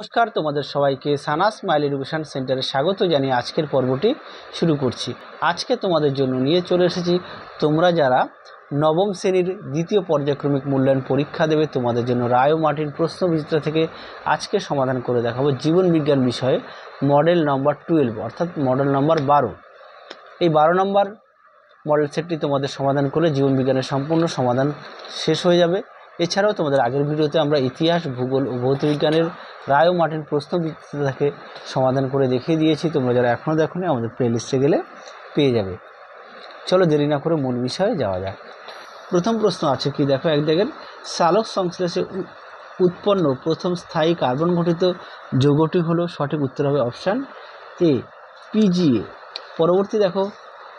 নমস্কার, তোমাদের সবাইকে সানা স্মাইল এডুকেশন সেন্টারে স্বাগত জানিয়ে আজকের পর্বটি শুরু করছি। আজকে তোমাদের জন্য নিয়ে চলে এসেছি তোমরা যারা নবম শ্রেণীর দ্বিতীয় পর্যায়ক্রমিক মূল্যায়ন পরীক্ষা দেবে, তোমাদের জন্য রায় ও মার্টিন প্রশ্নবিচিত্রা থেকে আজকে সমাধান করে দেখাবো জীবন বিজ্ঞান বিষয়ে মডেল নম্বর 12 অর্থাৎ মডেল নম্বর 12। এই 12 নম্বর মডেল সেটটি তোমাদের সমাধান করলে জীবন বিজ্ঞানের সম্পূর্ণ সমাধান শেষ হয়ে যাবে। এছাড়াও তোমাদের আগের ভিডিওতে আমরা ইতিহাস, ভূগোল ও ভৌত বিজ্ঞানের রায় ও মার্টিন প্রশ্নবিচিত্রা থেকে সমাধান করে দেখিয়ে দিয়েছি। তোমরা যারা এখনও দেখোনি আমাদের প্লেলিস্টে গেলে পেয়ে যাবে। চলো দেরি না করে মূল বিষয়ে যাওয়া যাক। প্রথম প্রশ্ন আছে কি দেখো, এক দেখেন সালোক সংশ্লেষে উৎপন্ন প্রথম স্থায়ী কার্বন গঠিত যৌগটি হলো, সঠিক উত্তর হবে অপশান এ পিজিএ। পরবর্তী দেখো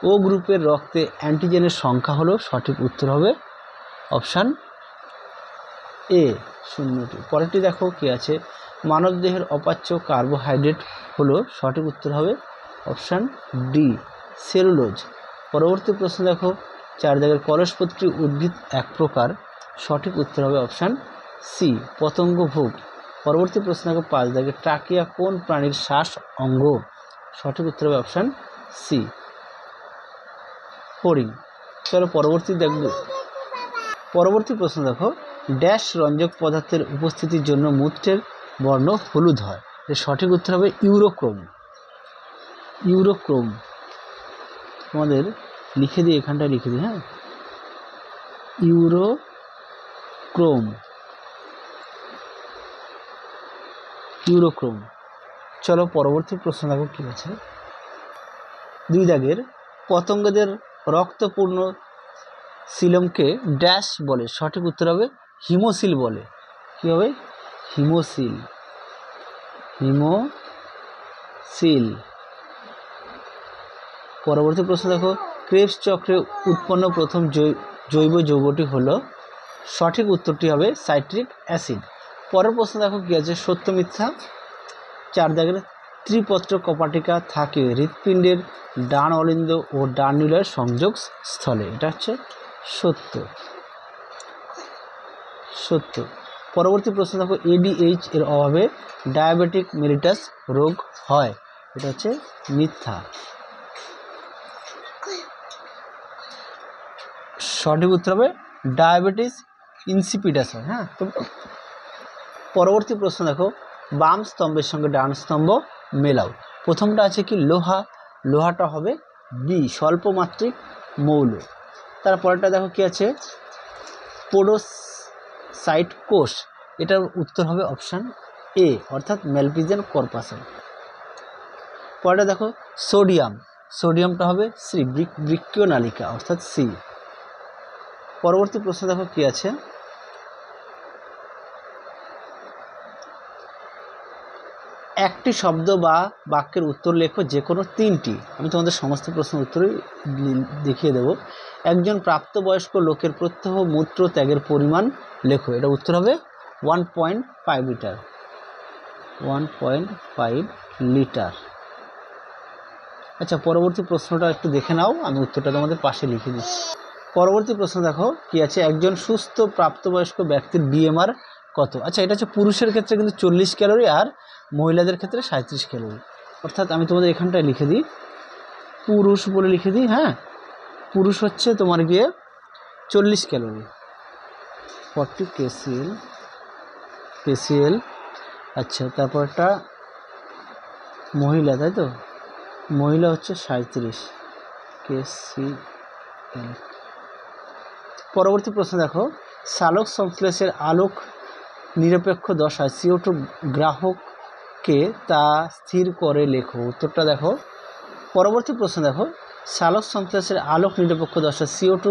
ও গ্রুপের রক্তে অ্যান্টিজেনের সংখ্যা হলো, সঠিক উত্তর হবে অপশান এ 0টি। পরেরটি দেখো কি আছে, মানবদেহের অপাচ্য কার্বোহাইড্রেট হলো, সঠিক উত্তর হবে অপশান ডি সেলুলোজ। পরবর্তী প্রশ্ন দেখো 4 দাগের কলসপত্রী উদ্ভিদ এক প্রকার, সঠিক উত্তর হবে অপশান সি পতঙ্গভোগ। পরবর্তী প্রশ্ন দেখো 5 দাগের ট্রাকিয়া কোন প্রাণীর শ্বাস অঙ্গ, সঠিক উত্তর হবে অপশান সি হরিণ। চলো পরবর্তী প্রশ্ন দেখো ড্যাশ রঞ্জক পদার্থের উপস্থিতির জন্য মূত্রের বর্ণ হলুদ হয়, এর সঠিক উত্তর হবে ইউরোক্রোম। তোমাদের লিখে দিই, এখানটায় লিখে দিই, হ্যাঁ, ইউরোক্রোম। চলো পরবর্তী প্রশ্ন দেখো কি আছে, 2 দাগের পতঙ্গদের রক্তপূর্ণ সিলমকে ড্যাশ বলে, সঠিক উত্তর হবে হিমোসিল বলে। কি হবে? হিমোসিল। পরবর্তী প্রশ্ন দেখো ক্রেবস চক্রে উৎপন্ন প্রথম জৈব যৌগটি হলো, সঠিক উত্তরটি হবে সাইট্রিক অ্যাসিড। পরের প্রশ্ন দেখো কি আছে, সত্য মিথ্যা। 4 দাগের ত্রিপত্র কপাটিকা থাকে হৃৎপিণ্ডের ডান অলিন্দ ও ডান নিলয়ের সংযোগ স্থলে, এটা হচ্ছে সত্য। পরবর্তী প্রশ্ন দেখো এডিএইচ এর অভাবে ডায়াবেটিক মেলিটাস রোগ হয়, এটা হচ্ছে মিথ্যা। সঠিক উত্তর হবে ডায়াবেটিস ইনসিপিডাস হয়। হ্যাঁ, তো পরবর্তী প্রশ্ন দেখো বাম স্তম্ভের সঙ্গে ডান স্তম্ভ মেলাও। প্রথমটা আছে কি লোহাটা হবে বি স্বল্পমাত্রিক মৌল। তারপরেরটা দেখো কি আছে পোডোসাইট কোষ, এটার উত্তর হবে অপশান এ অর্থাৎ ম্যালপিজিয়ান কর্পাসেল। পরেরটা দেখো সোডিয়ামটা হবে সি বৃক্কীয় নালিকা অর্থাৎ সি। পরবর্তী প্রশ্ন দেখো কি আছে, একটি শব্দ বা বাক্যের উত্তর লেখো যে কোনো 3টি। আমি তোমাদের সমস্ত প্রশ্নের উত্তরই দেখিয়ে দেব। একজন প্রাপ্তবয়স্ক লোকের প্রত্যহ মূত্র ত্যাগের পরিমাণ লেখো, এটা উত্তর হবে 1.5 লিটার। 1.5 লিটার। আচ্ছা, পরবর্তী প্রশ্নটা একটু দেখে নাও, আমি উত্তরটা তোমাদের পাশে লিখে দিচ্ছি। পরবর্তী প্রশ্ন দেখো কি আছে, একজন সুস্থ প্রাপ্তবয়স্ক ব্যক্তির বিএমআর কত? আচ্ছা, এটা হচ্ছে পুরুষের ক্ষেত্রে কিন্তু 40 ক্যালোরি আর মহিলাদের ক্ষেত্রে 37 ক্যালোরি। অর্থাৎ আমি তোমাদের এখানটায় লিখে দিই, পুরুষ বলে লিখে দিই। হ্যাঁ, পুরুষ হচ্ছে তোমার গিয়ে 40 ক্যালোরি 40 কেসিএল। আচ্ছা, তারপরটা মহিলা, তাই তো, মহিলা হচ্ছে 37 কেসিএল। পরবর্তী প্রশ্ন দেখো সালোক সংশ্লেষের আলোক নিরপেক্ষ দশায় CO2 গ্রাহককে তা স্থির করে লেখো, উত্তরটা দেখো। পরবর্তী প্রশ্ন দেখো সালোক সংশ্লেষের আলোক নিরপেক্ষ দশায় CO2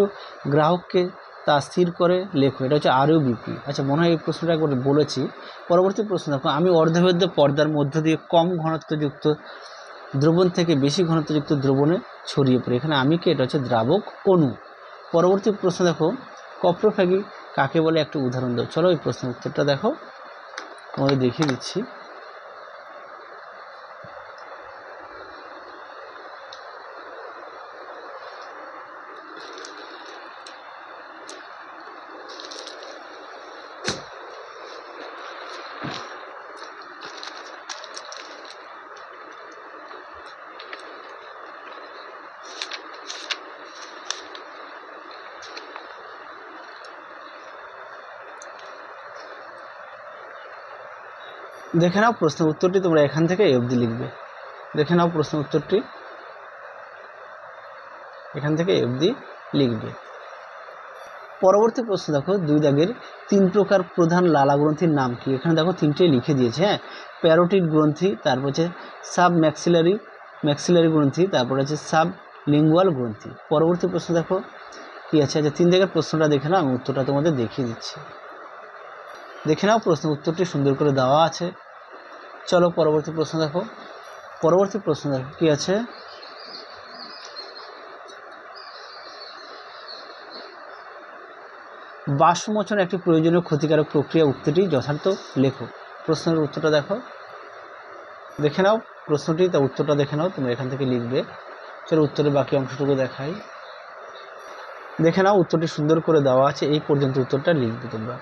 গ্রাহককে তা স্থির করে লেখো, এটা হচ্ছে RUBP। আচ্ছা, মনে হয় এই প্রশ্নটা একবার বলেছি। পরবর্তী প্রশ্ন দেখো আমি অর্ধভেদ্য পর্দার মধ্য দিয়ে কম ঘনত্বযুক্ত দ্রবণ থেকে বেশি ঘনত্বযুক্ত দ্রবণে ছড়িয়ে পড়ে, এখানে আমি কি, এটা হচ্ছে দ্রাবক অণু। পরবর্তী প্রশ্ন দেখো কপ্রোফ্যাগি কাকে বলে, একটা উদাহরণ দাও। চলো এই প্রশ্নের উত্তরটা দেখো, তোমাদের দেখিয়ে দিচ্ছি। দেখে নাও প্রশ্নের উত্তরটি তোমরা এখান থেকে এই অবধি লিখবে। দেখে নাও প্রশ্নের উত্তরটি এখান থেকে এই অবধি লিখবে। পরবর্তী প্রশ্ন দেখো, 2 দাগের 3 প্রকার প্রধান লালা গ্রন্থির নাম কি? এখানে দেখো 3টে লিখে দিয়েছে। হ্যাঁ, প্যারোটিড গ্রন্থি, তারপর হচ্ছে সাব ম্যাক্সিলারি গ্রন্থি, তারপর হচ্ছে সাব লিঙ্গুয়াল গ্রন্থি। পরবর্তী প্রশ্ন দেখো কি আছে। আচ্ছা, 3 দাগের প্রশ্নটা দেখে নাও, আমি উত্তরটা তোমাদের দেখিয়ে দিচ্ছি। দেখে নাও প্রশ্নের উত্তরটি সুন্দর করে দেওয়া আছে। চলো পরবর্তী প্রশ্ন দেখো। পরবর্তী প্রশ্ন দেখো কি আছে। বাষ্পমোচন একটি প্রয়োজনীয় ক্ষতিকারক প্রক্রিয়া, উত্তরটি যথার্থ লেখো। প্রশ্নের উত্তরটা দেখো, দেখে নাও প্রশ্নটি, তা উত্তরটা দেখে নাও, তোমরা এখান থেকে লিখবে। চলো উত্তরের বাকি অংশটুকু দেখাই। দেখে নাও উত্তরটি সুন্দর করে দেওয়া আছে, এই পর্যন্ত উত্তরটা লিখবে। তোমরা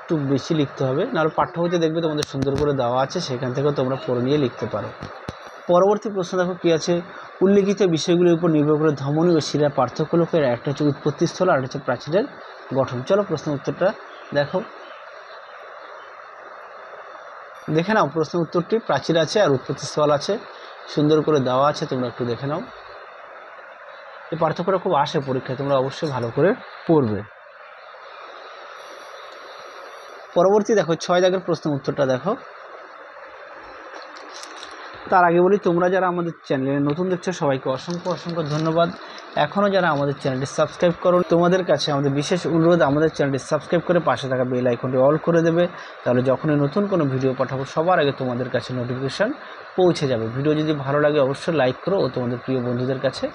একটু বেশি লিখতে হবে, নাহলে পাঠ্য বইতে দেখবে তোমাদের সুন্দর করে দেওয়া আছে, সেখান থেকেও তোমরা পড়ে নিয়ে লিখতে পারো। পরবর্তী প্রশ্ন দেখো কি আছে। উল্লেখিত বিষয়গুলির উপর নির্ভর করে ধমনী ও শিরার পার্থক্য লক্ষ্য। একটা হচ্ছে উৎপত্তিস্থল, আর হচ্ছে প্রাচীরের গঠন। চলো প্রশ্নের উত্তরটা দেখো। দেখে নাও প্রশ্নের উত্তরটি, প্রাচীর আছে আর উৎপত্তিস্থল আছে, সুন্দর করে দেওয়া আছে, তোমরা একটু দেখে নাও। এই পার্থক্যটা খুব আসে পরীক্ষায়, তোমরা অবশ্যই ভালো করে পড়বে। পরবর্তী দেখো 6 দাগের প্রশ্নের উত্তরটা দেখো। তার আগে বলি, তোমরা যারা আমাদের চ্যানেলে নতুন দেখছো সবাইকে অসংখ্য অসংখ্য ধন্যবাদ। এখনও যারা আমাদের চ্যানেলটি সাবস্ক্রাইব করো, তোমাদের কাছে আমাদের বিশেষ অনুরোধ, আমাদের চ্যানেলটি সাবস্ক্রাইব করে পাশে থাকা বেল আইকনটি অল করে দেবে। তাহলে যখনই নতুন কোনো ভিডিও পাঠাবো সবার আগে তোমাদের কাছে নোটিফিকেশান পৌঁছে যাবে। ভিডিও যদি ভালো লাগে অবশ্যই লাইক করো ও তোমাদের প্রিয় বন্ধুদের কাছে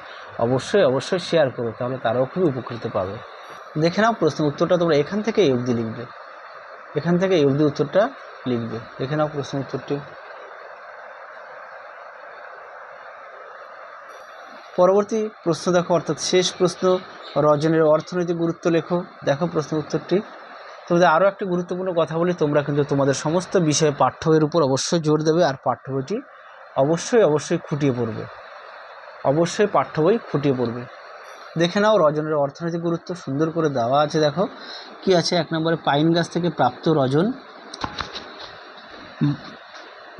অবশ্যই শেয়ার করো, তাহলে তারাও খুবই উপকৃত পাবে। দেখে নাও প্রশ্নের উত্তরটা তোমরা এখান থেকে এই অবধি লিখবে। এখান থেকে এই অবধি উত্তরটা লিখবে। দেখে নাও প্রশ্নের উত্তরটি। পরবর্তী প্রশ্ন দেখো, অর্থাৎ শেষ প্রশ্ন, রজনের অর্থনৈতিক গুরুত্ব লেখো। দেখো প্রশ্নের উত্তরটি। তোমাদের আরও একটি গুরুত্বপূর্ণ কথা বলি, তোমরা কিন্তু তোমাদের সমস্ত বিষয়ে পাঠ্য বইয়ের উপর অবশ্যই জোর দেবে, আর পাঠ্য বইটি অবশ্যই খুঁটিয়ে পড়বে। অবশ্যই পাঠ্য বই খুঁটিয়ে পড়বে। দেখে নাও রজনের অর্থনৈতিক গুরুত্ব, সুন্দর করে দেওয়া আছে। দেখো কি আছে। 1 নম্বরে পাইন গাছ থেকে প্রাপ্ত রজন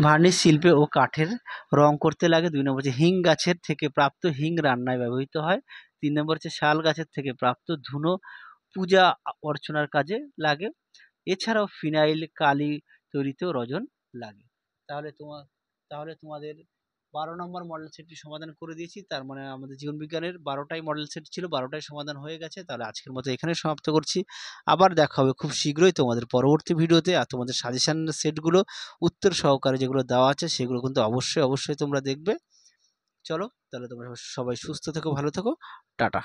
ভার্নিশ শিল্পে ও কাঠের রং করতে লাগে। 2 নম্বর হচ্ছে হিং গাছের থেকে প্রাপ্ত হিং রান্নায় ব্যবহৃত হয়। 3 নম্বর হচ্ছে শাল গাছের থেকে প্রাপ্ত ধুনো পূজা অর্চনার কাজে লাগে। এছাড়াও ফিনাইল কালি তৈরিতেও রজন লাগে। তাহলে তোমাদের 12 নম্বর মডেল সেটটি সমাধান করে দিয়েছি। তার মানে আমাদের জীবনবিজ্ঞানের 12টাই মডেল সেট ছিল, 12টাই সমাধান হয়ে গেছে। তাহলে আজকের মতো এখানে সমাপ্ত করছি। আবার দেখা হবে খুব শীঘ্রই তোমাদের পরবর্তী ভিডিওতে। আর তোমাদের সাজেশন সেটগুলো উত্তর সহকারে যেগুলো দেওয়া আছে সেগুলো কিন্তু অবশ্যই তোমরা দেখবে। চলো তাহলে তোমরা সবাই সুস্থ থেকো, ভালো থেকো, টাটা।